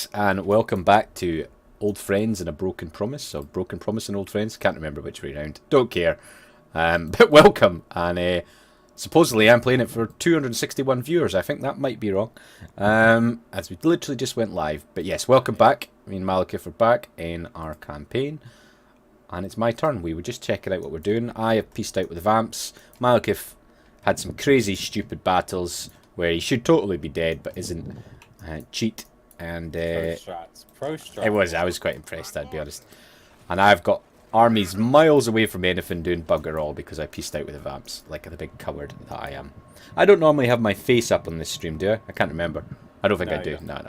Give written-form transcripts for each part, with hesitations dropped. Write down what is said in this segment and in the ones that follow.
folks, and welcome back to Old Friends and a Broken Promise, or Broken Promise and Old Friends. Can't remember which way round. Don't care. But welcome, and supposedly I'm playing it for 261 viewers. I think that might be wrong, as we literally just went live. But yes, welcome back. Me and Malekith are back in our campaign, and it's my turn. We were just checking out what we're doing. I have pieced out with the Vamps. Malekith had some crazy, stupid battles where he should totally be dead, but isn't. Cheat. And Pro strats. it was. I was quite impressed, I'd be honest. And I've got armies miles away from anything doing bugger all because I pieced out with the Vamps, like the big coward that I am. I don't normally have my face up on this stream, do I? I can't remember. I don't think I do. No.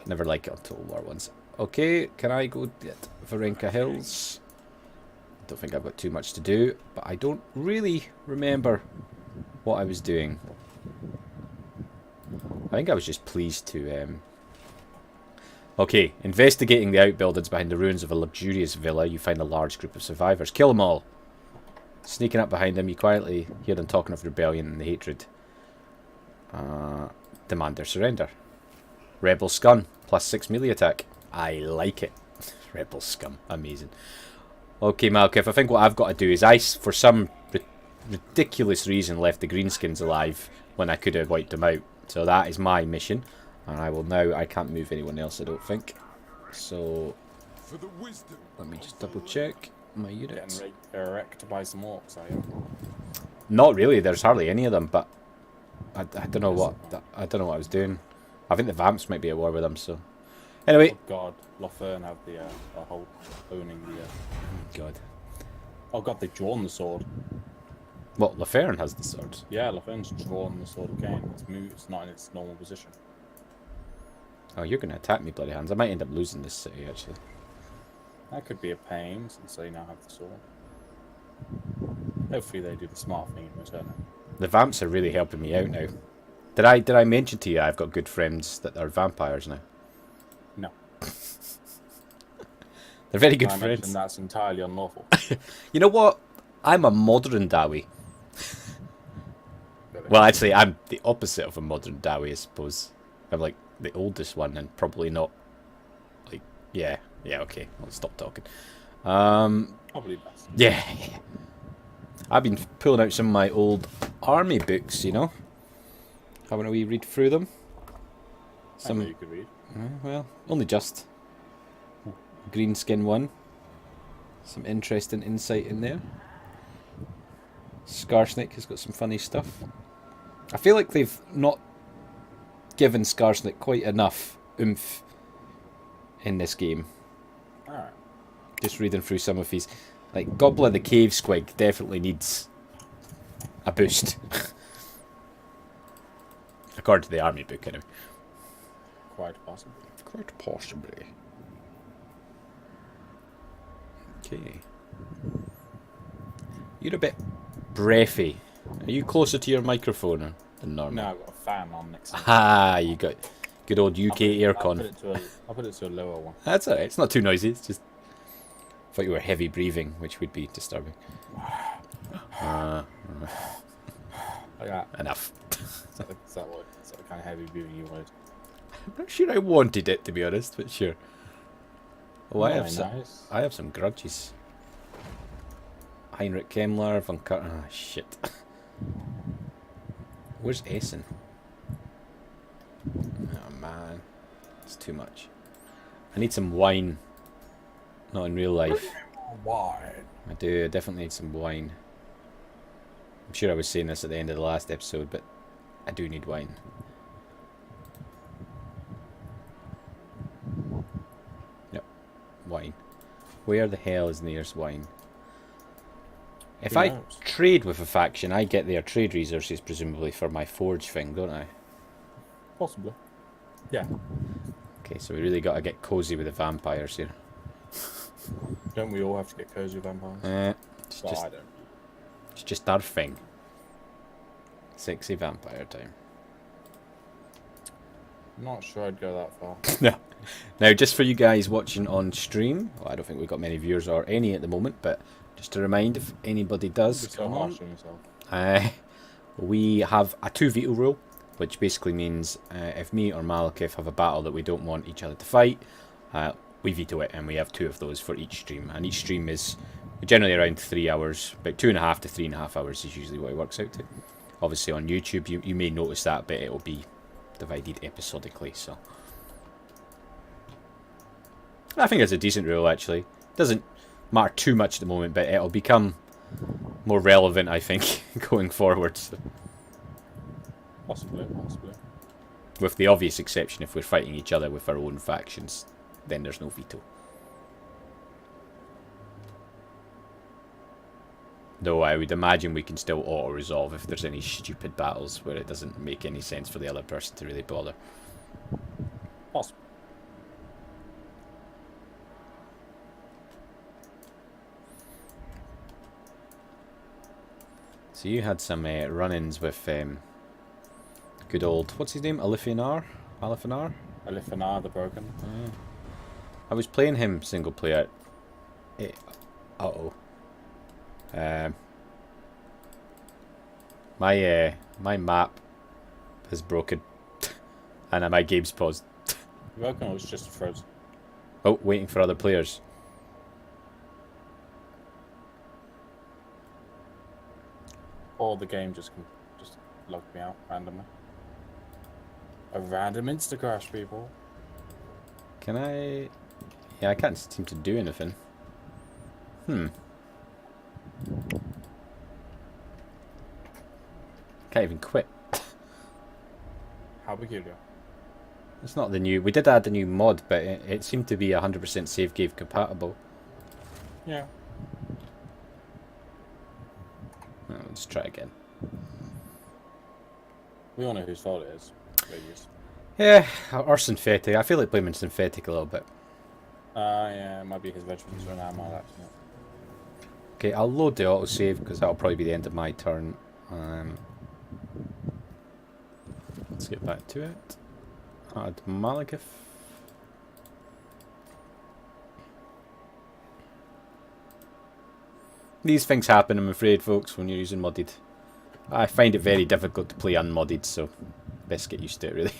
Never like it on Total War ones. Okay, can I go get Varenka Hills? Don't think I've got too much to do, but I don't really remember what I was doing. I think I was just pleased to... Okay, investigating the outbuildings behind the ruins of a luxurious villa, you find a large group of survivors. Kill them all. Sneaking up behind them, you quietly hear them talking of rebellion and hatred. Demand their surrender. Rebel scum, +6 melee attack. I like it. Rebel scum, amazing. Okay, Malekith, I think what I've got to do is I, for some ridiculous reason, left the greenskins alive when I could have wiped them out. So that is my mission. And I will now, I can't move anyone else, I don't think. So, let me just double check my units. Getting wrecked by some orcs, are you? Not really, there's hardly any of them, but I don't know what, I don't know what I was doing. I think the Vamps might be at war with them, so. Anyway. Oh god, Lothern have the whole owning the... God. Oh god, they've drawn the sword. What, Lafern has the swords? Yeah, Lothern's drawn the sword again. It's moved, it's not in its normal position. Oh, you're going to attack me, bloody hands. I might end up losing this city, actually. That could be a pain, since they now have the sword. Hopefully they do the smart thing in return. The Vamps are really helping me out now. Did I mention to you I've got good friends that are vampires now? No. They're very good I friends. That's entirely unlawful. You know what? I'm a modern Dawi. Well, actually, I'm the opposite of a modern Dawi, I suppose. I'm like the oldest one, and probably not. Like, yeah, okay. I'll stop talking. Probably best. Yeah. I've been pulling out some of my old army books, you know. Having a wee read through them. Some you could read. Well, only just. Greenskin one. Some interesting insight in there. Scarsnake has got some funny stuff. I feel like they've not given Scarsnake quite enough oomph in this game. Alright. Just reading through some of his... Like, Goblin the Cave Squig definitely needs a boost. According to the army book, anyway. Quite possibly. Quite possibly. Okay. You're a bit breathy. Are you closer to your microphone than normal? No, I've got a fan on next to me. Ah, you got good old UK aircon. I'll put it to a lower one. That's alright, it's not too noisy, it's just... I thought you were heavy breathing, which would be disturbing. Like that. Enough. Is that the kind of heavy breathing you wanted? I'm not sure I wanted it, to be honest, but sure. Oh, I have some grudges. Heinrich Kemmler, Von Cut... Ah, shit. Where's Essen? Oh, man. It's too much. I need some wine. Not in real life. Wine. I do. I definitely need some wine. I'm sure I was saying this at the end of the last episode, but I do need wine. Yep. Wine. Where the hell is nearest wine? If I trade with a faction, I get their trade resources, presumably, for my forge thing, don't I? Possibly. Yeah. Okay, so we really got to get cozy with the vampires here. Don't we all have to get cozy with vampires? It's just our thing. Sexy vampire time. I'm not sure I'd go that far. No. Now, just for you guys watching on stream, well, I don't think we've got many viewers or any at the moment, but just to remind, if anybody does, So come on. harsh on yourself. We have a 2 veto rule. which basically means if me or Malekith have a battle that we don't want each other to fight, we veto it, and we have 2 of those for each stream. And each stream is generally around 3 hours, about 2.5 to 3.5 hours is usually what it works out to. Obviously on YouTube you may notice that, but it'll be divided episodically, so I think it's a decent rule actually. Doesn't matter too much at the moment, but it'll become more relevant, I think, going forward. So. Possibly. With the obvious exception, if we're fighting each other with our own factions, then there's no veto. Though I would imagine we can still auto-resolve if there's any stupid battles where it doesn't make any sense for the other person to really bother. Possible. So you had some run-ins with good old, what's his name, Alifinar? Alifinar the Broken. I was playing him single player. My map has broken, and my game's paused. Broken was just frozen. Oh, waiting for other players. Or the game just logged me out randomly. A random insta crash, people. Can I? Yeah, I can't seem to do anything. Can't even quit. How peculiar. It's not the new. We did add the new mod, but it seemed to be 100% save game compatible. Yeah. Let's try again. We all know whose fault it is. Radius. Yeah, or synthetic. I feel like blaming synthetic a little bit. Yeah, it might be his veterans run out my actually. Okay, I'll load the autosave because that'll probably be the end of my turn. Let's get back to it. Add Malekith. These things happen, I'm afraid, folks, when you're using modded. I find it very difficult to play unmodded, so best get used to it, really.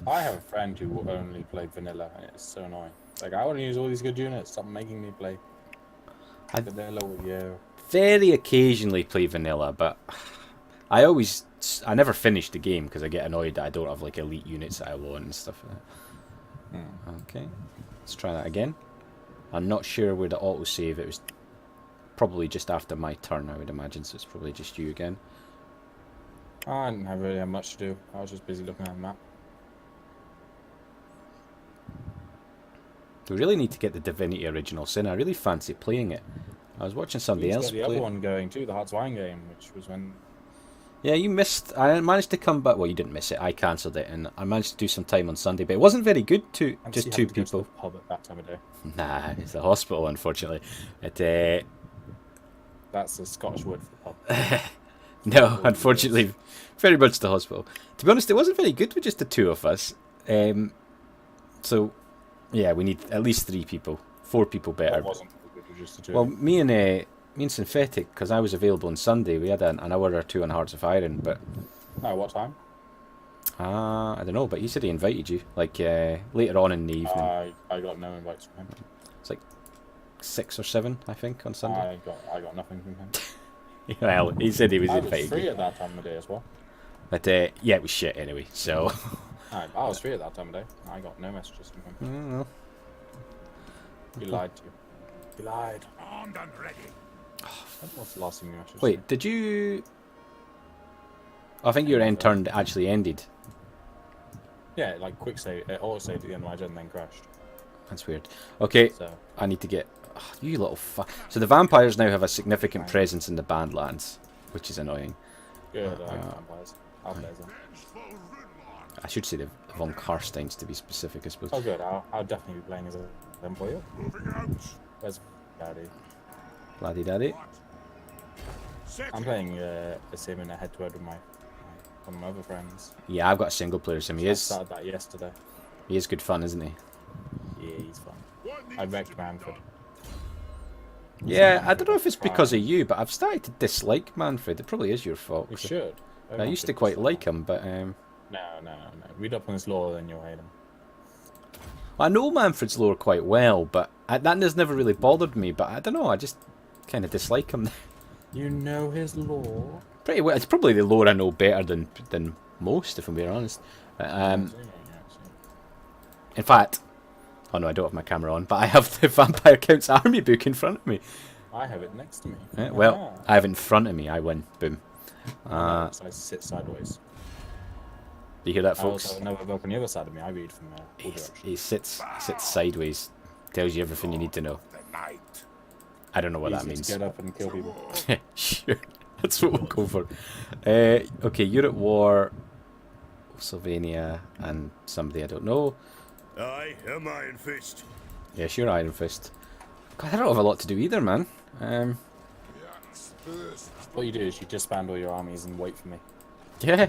I have a friend who only played vanilla, and it's so annoying. Like, I want to use all these good units. Stop making me play vanilla with you. Very occasionally play vanilla, but I never finish the game because I get annoyed that I don't have like elite units that I want and stuff like that. Okay, let's try that again. I'm not sure where the autosave. It was probably just after my turn, I would imagine, so it's probably just you again. I didn't really have much to do. I was just busy looking at the map. We really need to get the Divinity Original Sin. I really fancy playing it. I was watching somebody else play. The other one going too, the Hearts Wine game, which was when. Yeah, you missed. I managed to come back. Well, you didn't miss it. I cancelled it, and I managed to do some time on Sunday, but it wasn't very good. Just 2 people. Pub at that time of day. Nah, it's the hospital, unfortunately. It. That's a Scottish word for the pub. No, unfortunately, very much the hospital. To be honest, it wasn't very good with just the 2 of us. So, yeah, we need at least 3 people. 4 people better. It wasn't good with just the 2. Well, me and Synthetic, because I was available on Sunday, we had an hour or 2 on Hearts of Iron, but... Oh, what time? I don't know, but he said he invited you, like, later on in the evening. I got no invites from him. It's like 6 or 7, I think, on Sunday. I got nothing from him. Well, he said he was invited. I invited. was free at that time of day as well. But, yeah, it was shit anyway, so... I was free at that time of day. I got no messages from him. He lied to you. He lied. Armed and ready. What's the last thing you messaged? Wait, did you... I think your end turn actually ended. Yeah, like quick save, auto saved at the end of my turn and then crashed. That's weird. Okay, so. I need to get... Oh, you little fuck. So the vampires now have a significant presence in the Bandlands, which is annoying. Good, vampires. I'll play them. I should say the Von Karsteins to be specific, I suppose. Oh good, I'll definitely be playing as them for you. Where's Daddy? Laddie daddy. I'm playing a sim in a head-to-head with one of my other friends. Yeah, I've got a single player sim. I started that yesterday. He is good fun, isn't he? Yeah, he's fun. I wrecked Manfred. Yeah, I don't know if it's because of you, but I've started to dislike Manfred. It probably is your fault. You should. I used to quite like him, but No. Read up on his lore, then you'll hate him. I know Manfred's lore quite well, but that has never really bothered me. But I don't know, I just kind of dislike him. You know his lore? Pretty well. It's probably the lore I know better than most, if I'm being honest. In fact, oh no, I don't have my camera on, but I have the Vampire Count's army book in front of me. I have it next to me. Well, I have it in front of me. I win. Boom. So I sit sideways. You hear that, I folks? also have another book on the other side of me. I read from all directions. He sits sideways. Tells you everything you need to know. I don't know what that means. Get up and kill people. Sure. That's what we'll go for. Okay, you're at war. Sylvania and somebody I don't know. I am Iron Fist. Yes, you're Iron Fist. God, I don't have a lot to do either, man. What you do is you disband all your armies and wait for me. Yeah,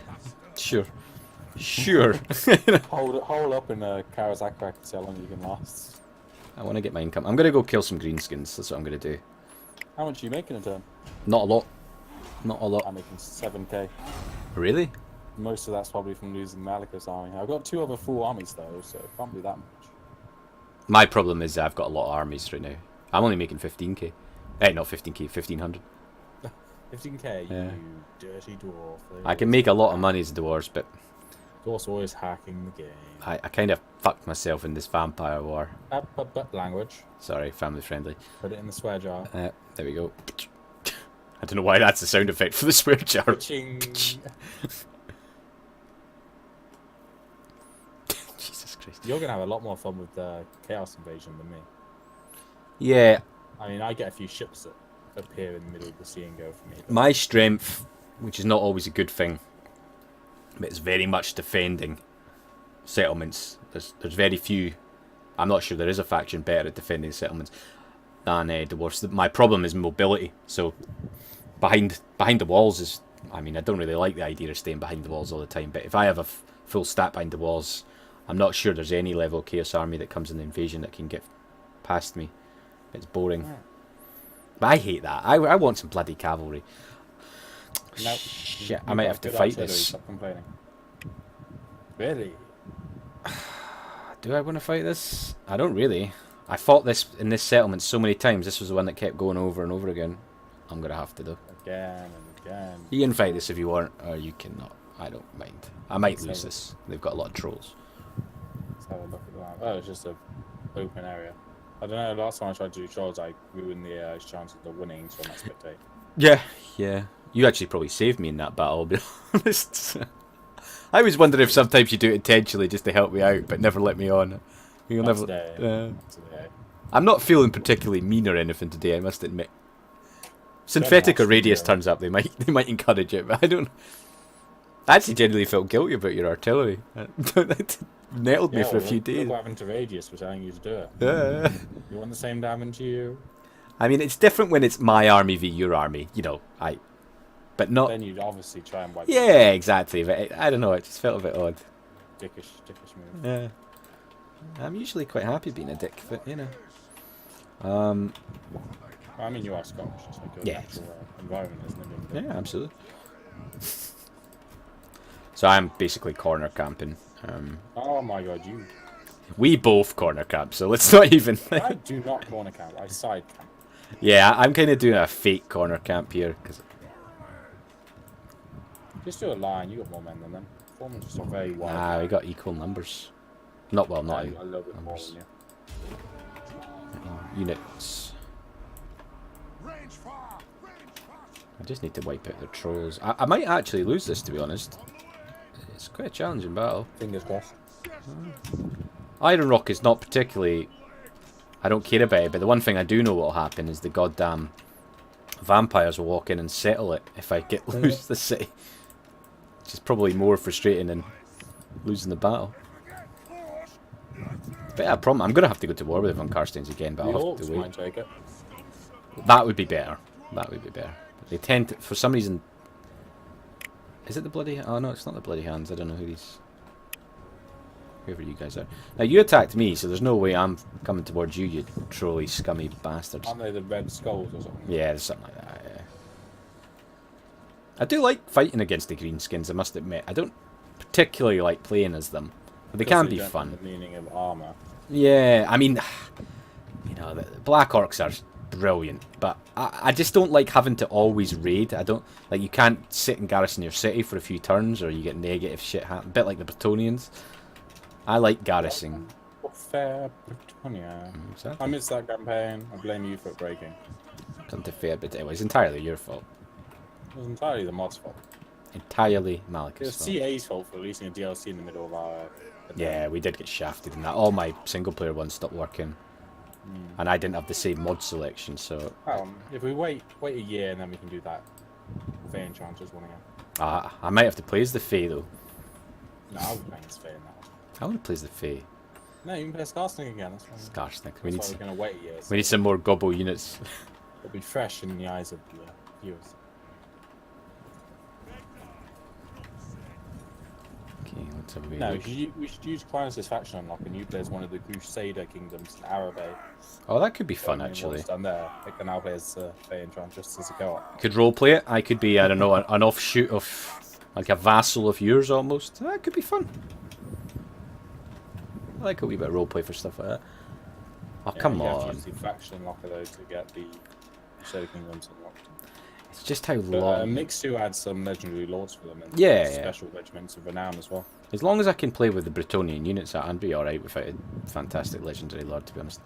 sure. Sure. Hold up in Karazakrak to see how long you can last. I want to get my income. I'm going to go kill some greenskins. That's what I'm going to do. How much are you making a turn? Not a lot. Not a lot. I'm making 7k. Really? Most of that's probably from losing Malika's army. I've got 2 other full armies though, so it can't be that much. My problem is I've got a lot of armies right now. I'm only making 15k. Not 15k, 1500. 15k, Yeah. you dirty dwarf. I can make a lot of money as dwarves, but Dwarf's always hacking the game. I kind of fucked myself in this vampire war. Language. Sorry, family friendly. Put it in the swear jar. There we go. I don't know why that's the sound effect for the swear jar. Ching. Jesus Christ. You're gonna have a lot more fun with the Chaos Invasion than me. Yeah, I mean, I get a few ships that appear in the middle of the sea and go for me. But my strength, which is not always a good thing, but it's very much defending settlements. There's very few. I'm not sure there is a faction better at defending settlements than dwarves. My problem is mobility. So behind the walls is. I mean, I don't really like the idea of staying behind the walls all the time. But if I have a full stat behind the walls, I'm not sure there's any level of Chaos Army that comes in the invasion that can get past me. It's boring. Yeah. But I hate that. I want some bloody cavalry. No, Shit, I might have to fight this. Stop complaining. Really? Do I want to fight this? I don't really. I fought this in this settlement so many times. This was the one that kept going over and over again. I'm going to have to, though. Again and again. You can fight this if you want, or you cannot. I don't mind. I might lose this. They've got a lot of trolls. Let's have a look at that. Oh, it's just an open area. I don't know, last time I tried to do trolls, I ruined the chances of winning, so I spectate. Yeah. You actually probably saved me in that battle, I'll be honest. I always wonder if sometimes you do it intentionally just to help me out, but never let me on. You'll never. Today. I'm not feeling particularly mean or anything today, I must admit. Synthetic or Radius turns up, they might encourage it, but I don't. I actually genuinely felt guilty about your artillery. That nettled me for a few days. Look what happened to Radius for telling you to do it. Yeah. You want the same damage to you? I mean, it's different when it's my army v your army, but not. Then you'd obviously try and wipe Yeah, exactly. But I don't know. It just felt a bit odd. Dickish move. Yeah. I'm usually quite happy being a dick, but I mean, you are Scottish, it's like a natural environment, isn't it? Yeah, absolutely. So I'm basically corner camping. Oh my god, you. We both corner camp, so let's not even. I do not corner camp, I side camp. Yeah, I'm kind of doing a fake corner camp here. Just do a line, you got more men than them. Foreman's just a very wide. We got equal numbers. Not a little bit more numbers. than you. Units. I just need to wipe out the trolls. I might actually lose this, to be honest. It's quite a challenging battle. Fingers crossed. Iron Rock is not particularly... I don't care about it, but the one thing I do know what will happen is the goddamn vampires will walk in and settle it if I lose the city. Which is probably more frustrating than losing the battle. But yeah, I'm going to have to go to war with the Von Karsteins again, but I'll have to wait. Take it. That would be better. That would be better. They tend to, for some reason... Is it the bloody... Oh no, it's not the bloody hands. I don't know who these... Whoever you guys are. Now, you attacked me, so there's no way I'm coming towards you, you trolly, scummy bastards. Aren't they the red skulls or something? Yeah, there's something like that, yeah. I do like fighting against the greenskins, I must admit. I don't particularly like playing as them. But they can be fun. The meaning of armor. Yeah, I mean, you know, the Black Orcs are brilliant, but I just don't like having to always raid. I don't like, you can't sit and garrison your city for a few turns, or you get negative shit happen. A bit like the Bretonians. I like garrisoning. Fair Britannia. Exactly. I missed that campaign. I blame you for it breaking. Something fair, but it was entirely your fault. It was entirely the mod's fault. Entirely It Malika's was fault. CA's fault for releasing a DLC in the middle of our... Yeah, we did get shafted in that. All my single player ones stopped working. And I didn't have the same mod selection, so... If we wait a year and then we can do that. Fae Enchanters one again. I might have to play as the Fae, though. No, I would play as Fae now. I want to play as the Fae. No, you can play Scarsting again. That's fine. Scarsting. That's why we're going to wait a year. So We need some more gobble units. it'll be fresh in the eyes of the viewers. Okay, let's have a wee No, look. we should use Clinus' faction unlock and you play as one of the Crusader kingdoms in Arabe. Oh, that could be fun, actually. Done there. They can now play as Fae Enchantress just as a co-op. Could roleplay it. I could be, I don't know, an offshoot of, like a vassal of yours, almost. That could be fun. I like a wee bit of roleplay for stuff like that. Oh, Yeah, come you have to on. use the faction unlocker though to get the Crusader kingdoms unlocked. It's just how But long... Mix 2 adds some legendary lords for them and Yeah, special regiments of renown as well. As long as I can play with the Bretonian units, I'd be alright without a fantastic legendary lord, to be honest.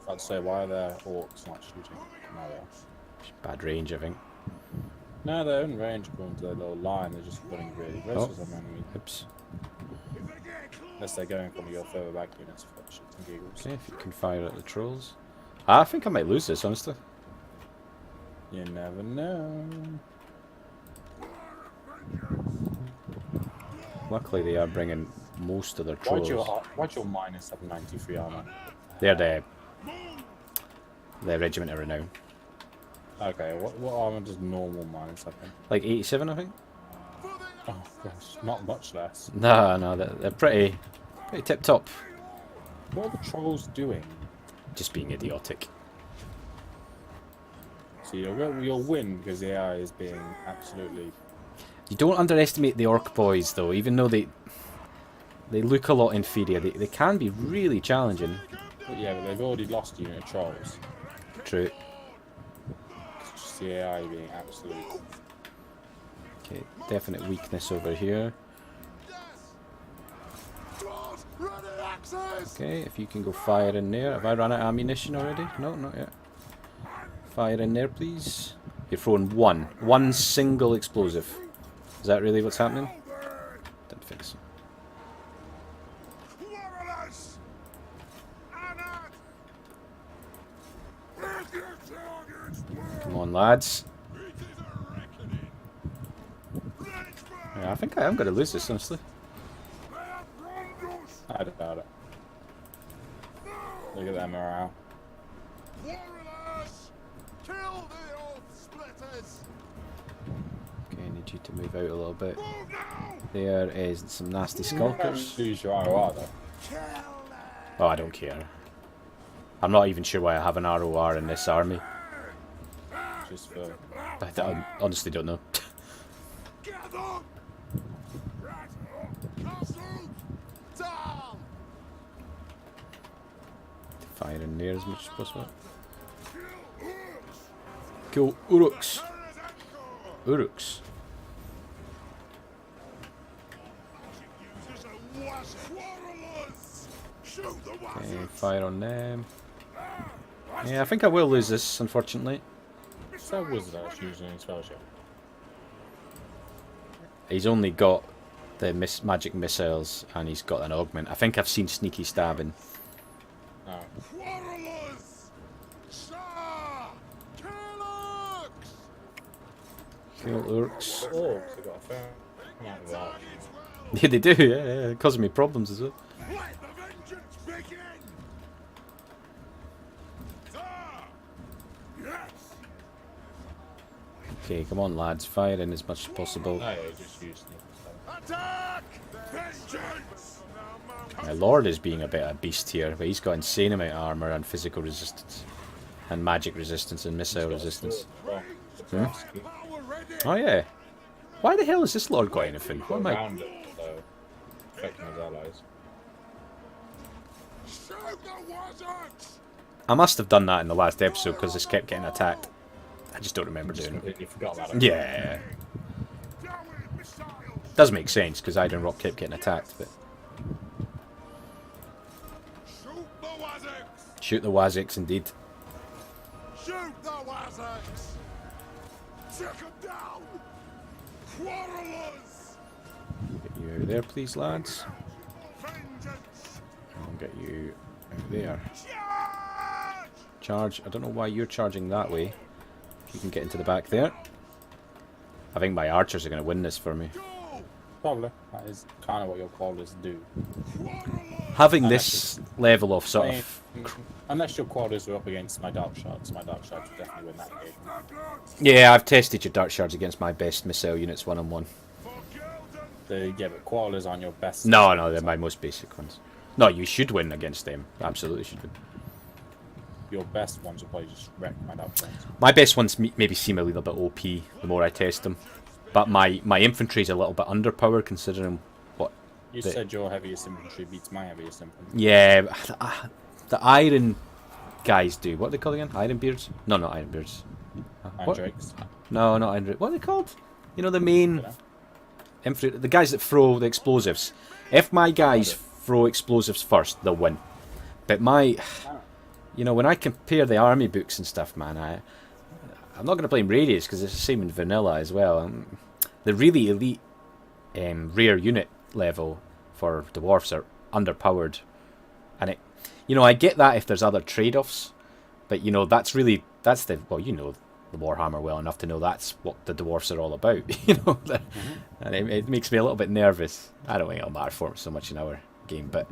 I'd say, why are their orcs not shooting? No, they are. Bad range, I think. No, they're in range according to their little line. They're just running really close to some enemy. Oops. Unless they're going from your further back units for shits and giggles. Okay, if you can fire at the trolls. I think I might lose this, honestly. You never know. Luckily, they are bringing most of their trolls. Why'd your minus have 93 armor? They're the Regiment of Renown. Okay, what armor does normal minus have? Like 87, I think? Oh gosh, not much less. No, they're pretty tip-top. What are the trolls doing? Just being idiotic. So you'll win because the AI is being absolutely... You don't underestimate the orc boys, though. Even though they look a lot inferior, they can be really challenging. But yeah, but they've already lost a unit of trolls. True. It's just the AI being absolute... Okay, definite weakness over here. Okay, if you can go fire in there. Have I run out of ammunition already? No, not yet. Fire in there, please. You're throwing one single explosive. Is that really what's happening? Didn't think so. Come on, lads. Yeah, I think I am going to lose this, honestly. I doubt it. Look at that morale. Okay, I need you to move out a little bit. There is some nasty skulkers. Lose your ROR though. Oh, I don't care. I'm not even sure why I have an ROR in this army. Just for... I honestly don't know. Fire in there as much as possible. Kill Uruks. Uruks. Okay, fire on them. Yeah, I think I will lose this, unfortunately. So wizard actually using his fellowship. He's only got the magic missiles and he's got an augment. I think I've seen sneaky stabbing. No. Kill Urks. Oh, they got a fair amount of that. Yeah, they do, yeah, causing me problems as well. Okay, come on lads, fire in as much as possible. No, yeah, just use the... Attack! Vengeance! My lord is being a bit of a beast here, but he's got insane amount of armor and physical resistance. And magic resistance and missile resistance. Hmm? Oh yeah. Why the hell has this lord got anything? What am I... Around it, so affecting his allies. I must have done that in the last episode because this kept getting attacked. I just don't remember doing it. Completely forgot about it. Yeah. Does make sense because Iron Rock kept getting attacked, but... Shoot the Waziks, indeed. Shoot the Waziks! Take them down! Quarrelers! Get you out there, please, lads. Vengeance! I'll get you out there. Charge! I don't know why you're charging that way. You can get into the back there. I think my archers are going to win this for me. Probably. That is kind of what your qualities do. Having this level of sort of... Unless your qualities are up against my dark shards will definitely win that game. Yeah, I've tested your Dark Shards against my best missile units one-on-one. Yeah, but qualities aren't your best. No, they're my most basic ones. No, you should win against them. Absolutely should win. Your best ones will probably just wreck my dark shards. My best ones maybe seem a little bit OP the more I test them. But my infantry's a little bit underpowered considering what... You said your heaviest infantry beats my heaviest infantry. Yeah, the iron guys do. What are they called again? Iron Beards? No, not Iron Beards. Iron Drakes. No, not Iron Drakes. What are they called? You know, the main... infantry, the guys that throw the explosives. If my guys throw explosives first, they'll win. But my... You know, when I compare the army books and stuff, man, I'm not going to blame Radius because it's the same in vanilla as well. The really elite rare unit level for dwarfs are underpowered, and it, you know, I get that if there's other trade-offs, but you know that's the well, you know the Warhammer well enough to know that's what the dwarfs are all about, you know, and it makes me a little bit nervous. I don't think it'll matter for so much in our game, but.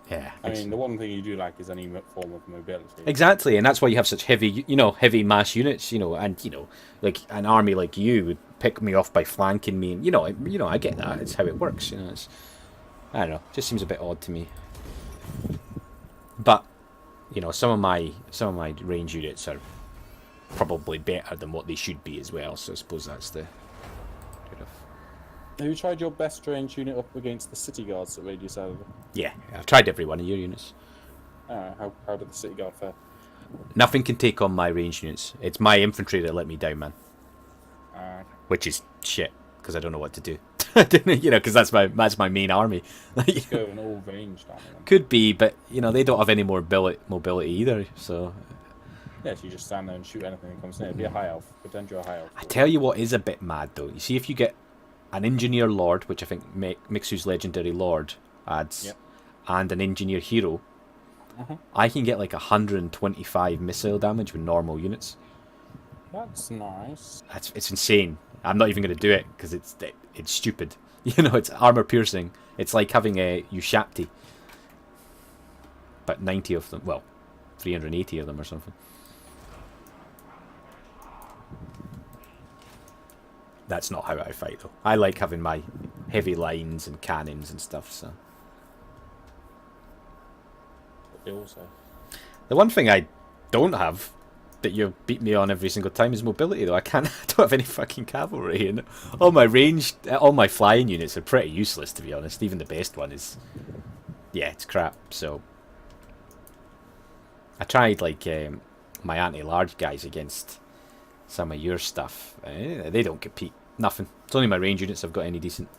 Yeah, I mean, the one thing you do like is any form of mobility. Exactly, and that's why you have such heavy, heavy mass units, and like an army like you would pick me off by flanking me, and I get that. It's how it works, It's, I don't know, it just seems a bit odd to me. But some of my range units are probably better than what they should be as well. So I suppose that's the. Have you tried your best range unit up against the city guards that Radius out of it? Yeah, I've tried every one of your units. How did the city guard fare? Nothing can take on my range units. It's my infantry that let me down, man. Which is shit, because I don't know what to do. Because that's my main army. Just go an all ranged army. Could be, but they don't have any more mobility either. So. Yeah, so you just stand there and shoot anything that comes near. Be a high elf. Pretend you're a high elf. I tell you what is a bit mad though. You see, if you get an engineer lord, which I think Mixu's legendary lord adds, yep, and an engineer hero, I can get like 125 missile damage with normal units. That's nice. It's insane. I'm not even going to do it because it's stupid. It's armor piercing. It's like having a Ushapti, but 90 of them. Well, 380 of them or something. That's not how I fight, though. I like having my heavy lines and cannons and stuff, so... Also. The one thing I don't have, that you beat me on every single time, is mobility, though. I don't have any fucking cavalry, and all my flying units are pretty useless, to be honest. Even the best one is... Yeah, it's crap, so... I tried, like, my anti-large guys against some of your stuff. They don't compete. Nothing. It's only my range units I've got any decent.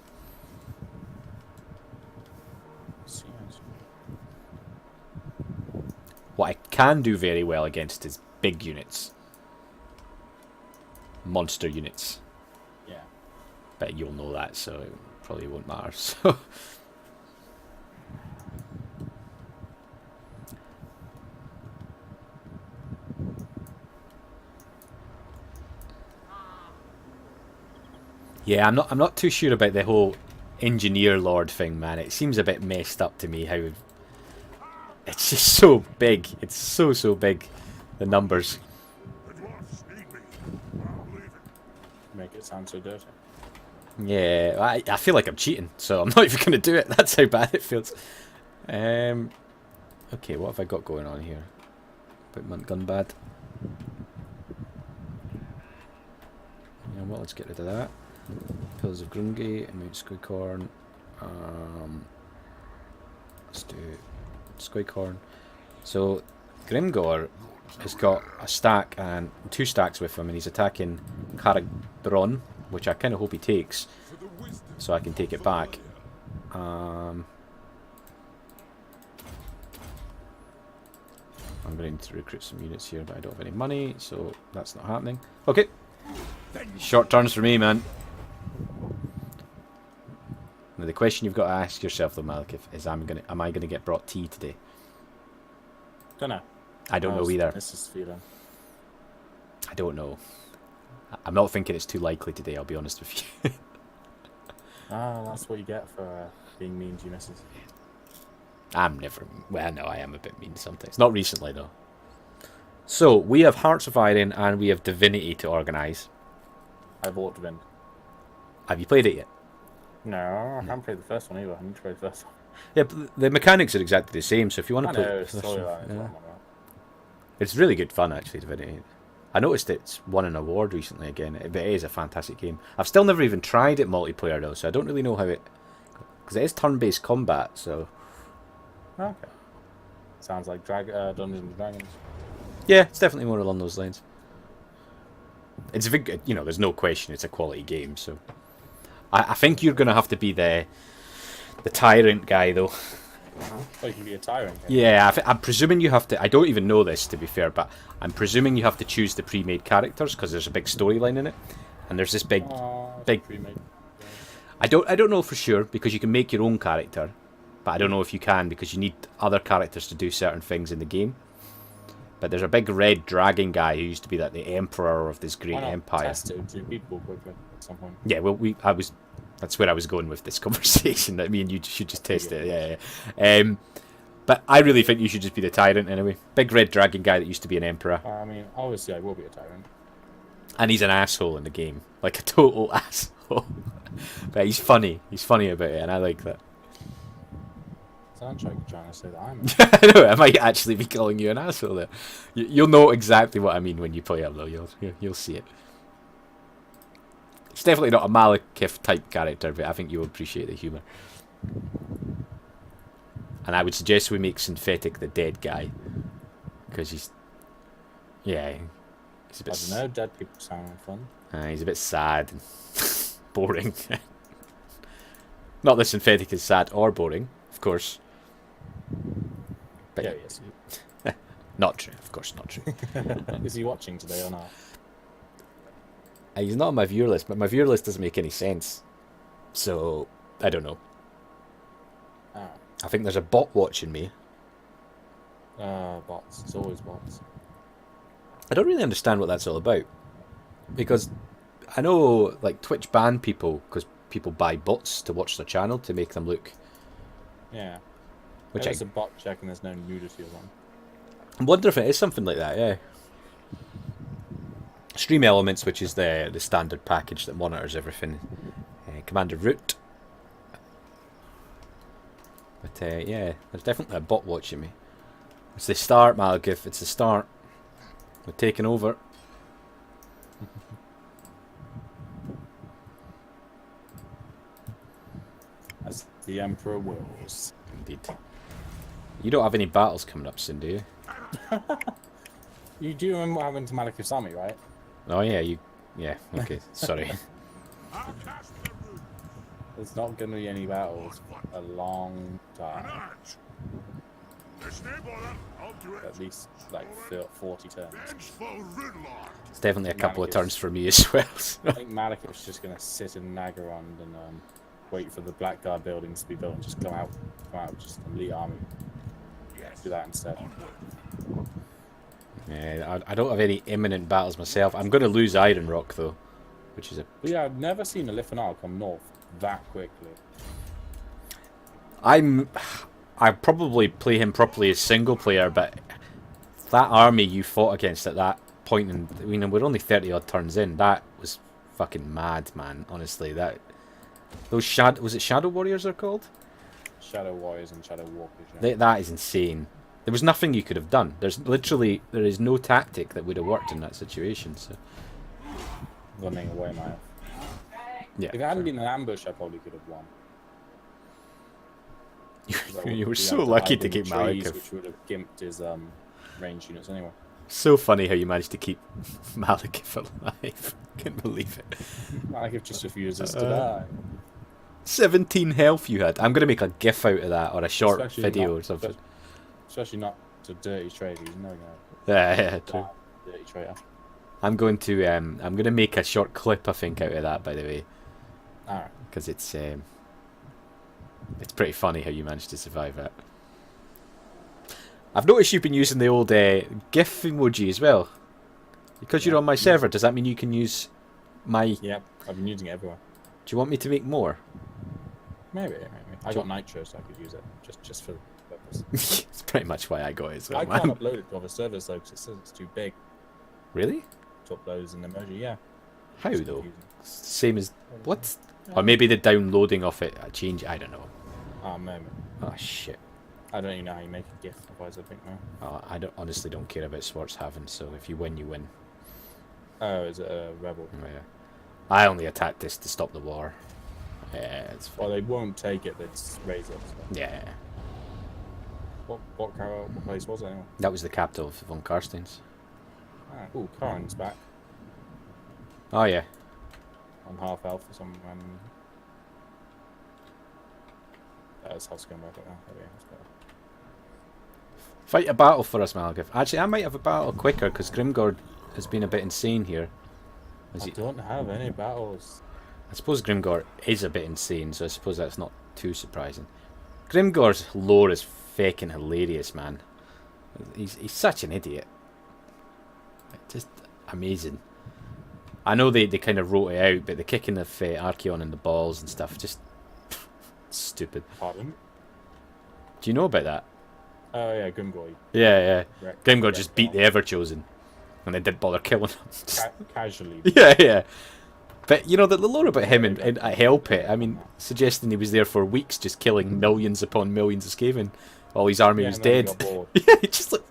What I can do very well against is big units. Monster units. Yeah. But you'll know that, so it probably won't matter. So... Yeah, I'm not too sure about the whole engineer lord thing, man. It seems a bit messed up to me how it's just so big. It's so big, the numbers. Make it sound so dirty. Yeah, I feel like I'm cheating, so I'm not even going to do it. That's how bad it feels. Okay, what have I got going on here? Equipment gun bad. Yeah, well, let's get rid of that. Pillars of Grungay, Mount Squeakhorn. Let's do Squeakhorn. So, Grimgor has got a stack and 2 stacks with him, and he's attacking Caragron, which I kind of hope he takes, so I can take it back. I'm going to need to recruit some units here, but I don't have any money, so that's not happening. Okay. Short turns for me, man. Now the question you've got to ask yourself, though, Malik, is am I going to get brought tea today? Don't know. I don't know either. This is feeling. I don't know. I'm not thinking it's too likely today, I'll be honest with you. Ah, that's what you get for being mean to your missus. I'm never... Well, no, I am a bit mean sometimes. Not recently, though. So, we have Hearts of Iron and we have Divinity to organise. I bought Divin. Have you played it yet? No, I haven't played the first one either. I need to play the first one. Yeah, but the mechanics are exactly the same, so if you want to play... I know, the first storyline one, is yeah. what I'm on about. It's really good fun, actually, Divinity. I noticed it's won an award recently again, but it is a fantastic game. I've still never even tried it multiplayer, though, so I don't really know how it... Because it is turn-based combat, so... Okay. Sounds like Dungeons and Dragons. Yeah, it's definitely more along those lines. It's a big... You know, there's no question it's a quality game, so... I think you're going to have to be the tyrant guy, though. Oh, you can be a tyrant. Yeah, I'm presuming you have to... I don't even know this, to be fair, but I'm presuming you have to choose the pre-made characters, because there's a big storyline in it. And there's this big... Pre-made. I don't know for sure, because you can make your own character. But I don't know if you can, because you need other characters to do certain things in the game. But there's a big red dragon guy who used to be like the emperor of this great empire. Test it with 2 people quickly at some point. Yeah, well, that's where I was going with this conversation. That me and you should just test it. Yeah. But I really think you should just be the tyrant anyway. Big red dragon guy that used to be an emperor. I mean, obviously I will be a tyrant. And he's an asshole in the game. Like a total asshole. But he's funny. He's funny about it, and I like that. So I'm trying to say that I'm... I know, I might actually be calling you an asshole there. You'll know exactly what I mean when you play it, though. You'll see it. It's definitely not a Malekith type character, but I think you'll appreciate the humour. And I would suggest we make Synthetic the dead guy. Because he's... Yeah. He's a bit... I don't know, dead people sound fun. He's a bit sad and boring. Not that Synthetic is sad or boring, of course. But Yeah, yes. not true, of course not true. Is he watching today or not? He's not on my viewer list, but my viewer list doesn't make any sense. So, I don't know. Ah. I think there's a bot watching me. Bots. It's always bots. I don't really understand what that's all about. Because I know, like, Twitch ban people because people buy bots to watch their channel to make them look... Yeah. Which It's a bot check and there's no nudity on. I wonder if it is something like that, yeah. Stream Elements, which is the standard package that monitors everything. Commander Root. But yeah, there's definitely a bot watching me. It's the start, Malgif, it's the start. We're taking over. As the Emperor wills. Indeed. You don't have any battles coming up soon, do you? You do remember what happened to Malekith's army, right? Oh yeah, yeah, okay, sorry. I'll cast the root. There's not going to be any battles for a long An time. arch. The snowballer, I'll do it. At least like 40 turns. Vengeful Ridlord. It's definitely a couple of Malekith's- turns for me as well. So. I think Malekith's just going to sit in Nagarond and wait for the Blackguard buildings to be built and just come out just an elite army. Yes. Do that instead. Yeah, I don't have any imminent battles myself. I'm going to lose Iron Rock though, which is a... But yeah, I've never seen a Lithanar come north that quickly. I probably play him properly as single player, but that army you fought against at that point, and I mean, we're only 30 odd turns in. That was fucking mad, man. Honestly, that Those was it Shadow Warriors they're called? Shadow Warriors and Shadow Walkers. Yeah. That is insane. There was nothing you could have done. There is no tactic that would have worked in that situation. So Running away, my. yeah, If it hadn't been an ambush, I probably could have won. you were so lucky to keep Malekith. Which would have gimped his range units anyway. So funny how you managed to keep Malekith alive. Couldn't believe it. Malekith just refuses to die. 17 health you had. I'm going to make a gif out of that or a short Especially video not- or something. Especially not to dirty trade. He's never gonna Yeah, true. die, dirty traitor. I'm going to make a short clip I think out of that, by the way, Alright. because it's pretty funny how you managed to survive that. I've noticed you've been using the old GIF emoji as well. Because you're on my server, does that mean you can use my... Yep, I've been using it everywhere. Do you want me to make more? Maybe. I got Nitro, so I could use it just for the purpose. It's pretty much why I got it as well, I man. can't upload it to other servers though, because it says it's too big Really? to upload as an emoji. Yeah. How It's though? confusing. Same as... What? Or maybe the downloading of it change. I don't know. Oh, maybe. Oh, shit. I don't even know how you make a GIF, otherwise I think no. I honestly don't care about Swartz having, so if you win, you win. Oh, is it a rebel? Yeah. I only attacked this to stop the war. Yeah, it's fine. Well, they won't take it. They just raise it. So. Yeah. What place was it anyway? That was the capital of von Karstein's. Ah, ooh, Karin's back Oh, yeah. on half elf or some. That's house going back up now. Oh, yeah, that's better. Fight a battle for us, Malekith. Actually, I might have a battle quicker, because Grimgord has been a bit insane here. I don't have any battles. I suppose Grimgor is a bit insane, so I suppose that's not too surprising. Grimgor's lore is fucking hilarious, man. He's such an idiot. Just amazing. I know they kind of wrote it out, but the kicking of Archeon in the balls and stuff, just stupid. Pardon? Do you know about that? Oh yeah, Grimgoy. Yeah. Grimgor Wrecked just beat the off. Everchosen, and they didn't bother killing him. Casually. Yeah. But, you know, the lore about him and at Hellpit, I mean, suggesting he was there for weeks just killing millions upon millions of Skaven while his army was and then he dead. got bored. Yeah, it's just like...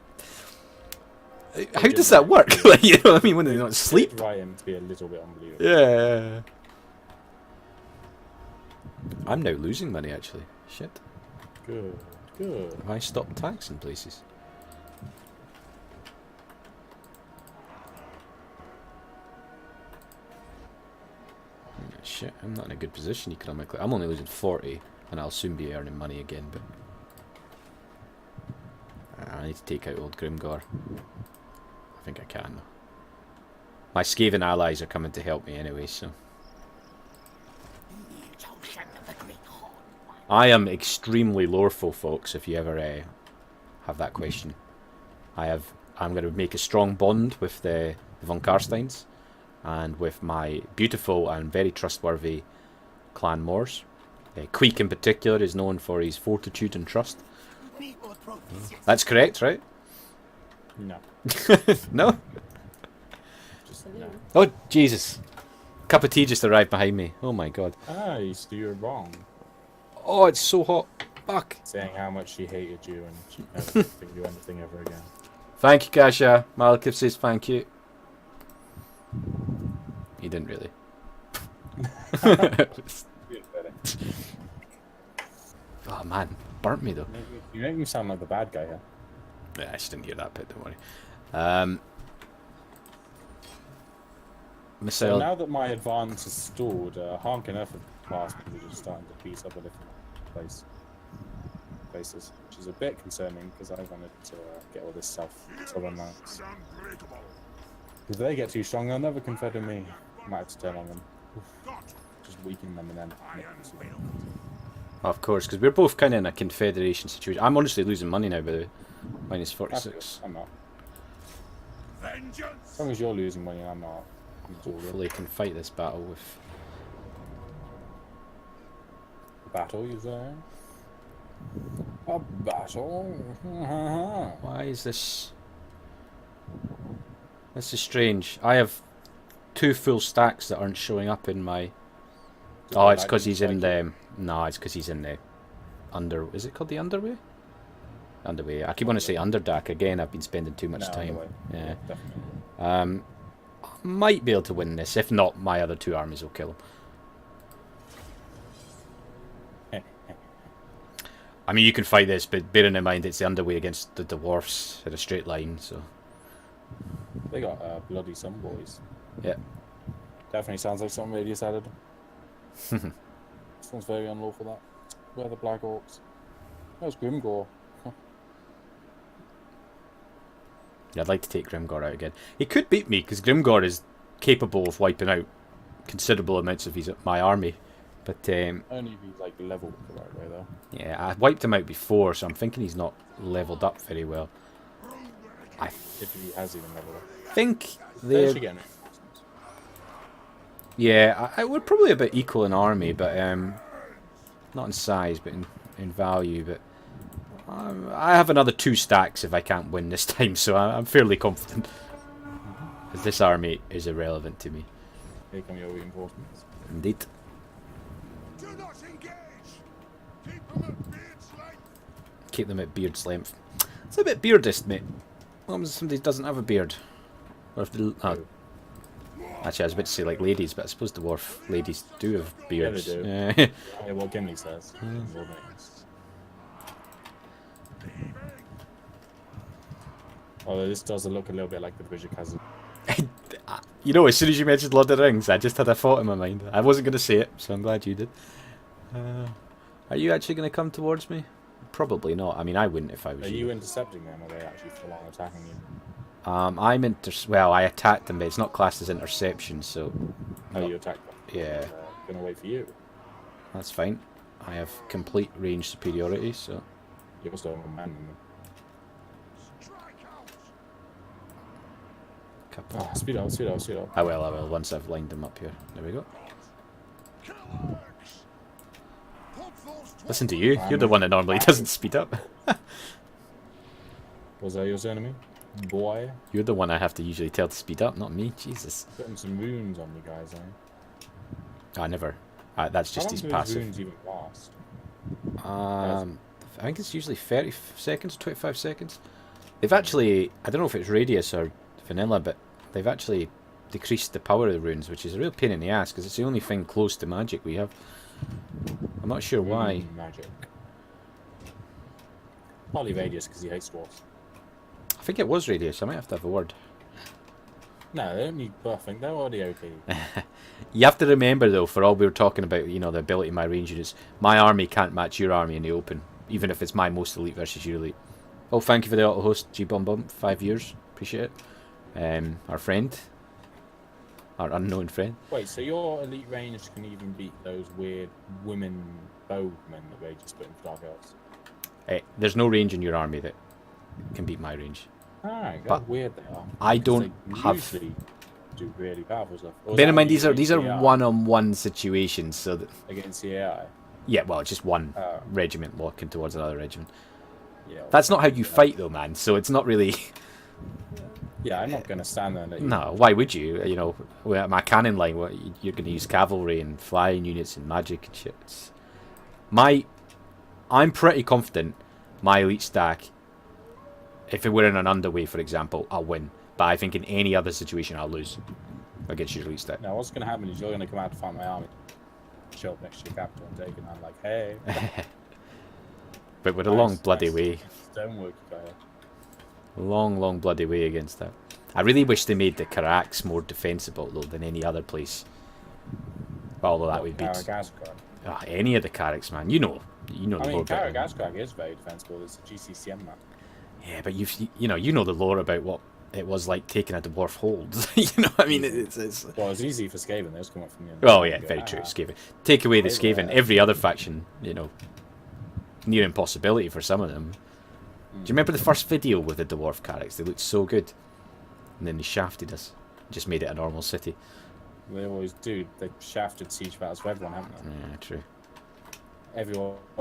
How does that work? Like, you know what I mean, when they don't sleep? Write him to be a little bit unbelievable. Yeah. I'm now losing money, actually. Shit. Good. Have I stopped taxing places? Shit, I'm not in a good position economically. I'm only losing 40, and I'll soon be earning money again, but... I need to take out old Grimgor. I think I can, though. My Skaven allies are coming to help me anyway, so... I am extremely loreful, folks, if you ever have that question. I'm going to make a strong bond with the von Karsteins, and with my beautiful and very trustworthy clan Moors. Queek in particular is known for his fortitude and trust. That's correct, right? No. No? Just no. Oh, Jesus. Cup of tea just arrived behind me. Oh my god. Ah, you're wrong. Oh, it's so hot. Fuck. Saying how much she hated you and she never think do anything ever again. Thank you, Kasha. Malekith says thank you. He didn't really. Oh man, burnt me though. You make me sound like the bad guy here. Yeah, I just didn't hear that bit, don't worry. So Missile. now that my advance is stalled, Hark and Earth have passed because we're just starting to piece up a different places, which is a bit concerning because I wanted to get all this southern lands. If they get too strong, they'll never confeder me. Might have to turn on them. Just weaken them and then. Of course, because we're both kind of in a confederation situation. I'm honestly losing money now, by the way. Minus 46. I'm not. Vengeance! As long as you're losing money, I'm not. Hopefully I can fight this battle with... Battle, you say? A battle? Why is this... This is strange. I have 2 full stacks that aren't showing up in my Oh, it's because he's in the... No, it's because he's in the... Is it called the Underway? Underway. I keep wanting to say Underdark again. I've been spending too much time. Underway. Yeah. Definitely. Might be able to win this. If not, my other two armies will kill him. I mean, you can fight this, but bearing in mind it's the Underway against the dwarfs in a straight line, so... They got bloody some boys. Yeah. Definitely sounds like something Radius added. Sounds very unlawful, that. Where are the Black Orcs? Where's Grimgore? Yeah, I'd like to take Grimgor out again. He could beat me, because Grimgor is capable of wiping out considerable amounts of my army. But, only if he's, like, leveled the right way, though. yeah, I wiped him out before, so I'm thinking he's not leveled up very well. If he has even leveled up. Think They the... should get reinforcements. Yeah, we're probably a bit equal in army, but not in size, but in value. But I have another 2 stacks if I can't win this time, so I'm fairly confident. Because this army is irrelevant to me. Here come your reinforcements. Indeed. Do not engage. Keep them at beard's length. Keep them at beard's length. It's a bit beardist, mate. What happens if somebody doesn't have a beard? Or if they, actually, I was about to say like ladies, but I suppose dwarf ladies do have beards. Yeah, they Yeah. Yeah, what Gimli says. Although this does look a little bit like the Bridge of Chasm. You know, as soon as you mentioned Lord of the Rings, I just had a thought in my mind. I wasn't going to say it, so I'm glad you did. Are you actually going to come towards me? Probably not. I mean, I wouldn't if I was Are you intercepting them, or are they actually full on attacking you? I'm well, I attacked them, but it's not classed as interception, so... Oh, you attacked them? Yeah. Gonna wait for you. That's fine. I have complete range superiority, so... You also have a man in them. Couple. Oh, speed up, speed up, speed up. I will, once I've lined them up here. There we go. Listen to you. You're the one that normally doesn't speed up. Was that your enemy? Boy. You're the one I have to usually tell to speed up, not me. Jesus. Putting some runes on you guys, eh? I never. That's just his How long do passive. runes even last? I think it's usually 30 seconds, 25 seconds. They've actually, I don't know if it's radius or vanilla, but they've actually decreased the power of the runes, which is a real pain in the ass, because it's the only thing close to magic we have. I'm not sure why. Magic. Probably radius, because he hates dwarves. I think it was radius. I might have to have a word. No, they don't need buffing. They're already OP. You have to remember, though, for all we were talking about, you know, the ability of my range units, my army can't match your army in the open, even if it's my most elite versus your elite. Oh, thank you for the auto-host, G-Bum-Bum. 5 years. Appreciate it. Our friend. Our unknown friend. Wait, so your elite range can even beat those weird women bowmen that they just put in Dark Elves? There's no range in your army that can beat my range. Alright, But how weird they are. I don't They have... usually do really powerful stuff. Or is Bear that in mind, only these are against one-on-one situations, so that... against the AI? Yeah, well, it's just one Oh. regiment walking towards another regiment. Yeah. That's not how you fight, though, man, so it's not really... Yeah, I'm not going to stand there and let you... No, why would you? You know, my cannon line, you're going to use cavalry and flying units and magic and shit. I'm pretty confident my elite stack, if it were in an underway, for example, I'll win. But I think in any other situation, I'll lose against your elite stack. Now, what's going to happen is you're going to come out to fight my army, show up next to your capital and take it, and I'm like, hey... But with a long bloody way. Stonework you got here. Long bloody way against that. I really wish they made the Carax more defensible, though, than any other place. Although that would be... any of the Carax, man. You know I the mean, lore better. Karagaskar is very defensible. It's a GCCM map. Yeah, but you know the lore about what it was like taking a dwarf hold. You know what I mean? It's... Well, it's easy for Skaven. Those come up from the end. Oh, yeah, very true. Skaven. Take away the Skaven, every other faction, you know, near impossibility for some of them. Do you remember the first video with the dwarf Carax? They looked so good. And then they shafted us. Just made it a normal city. They always do. They shafted siege battles for everyone, haven't they? Yeah, true.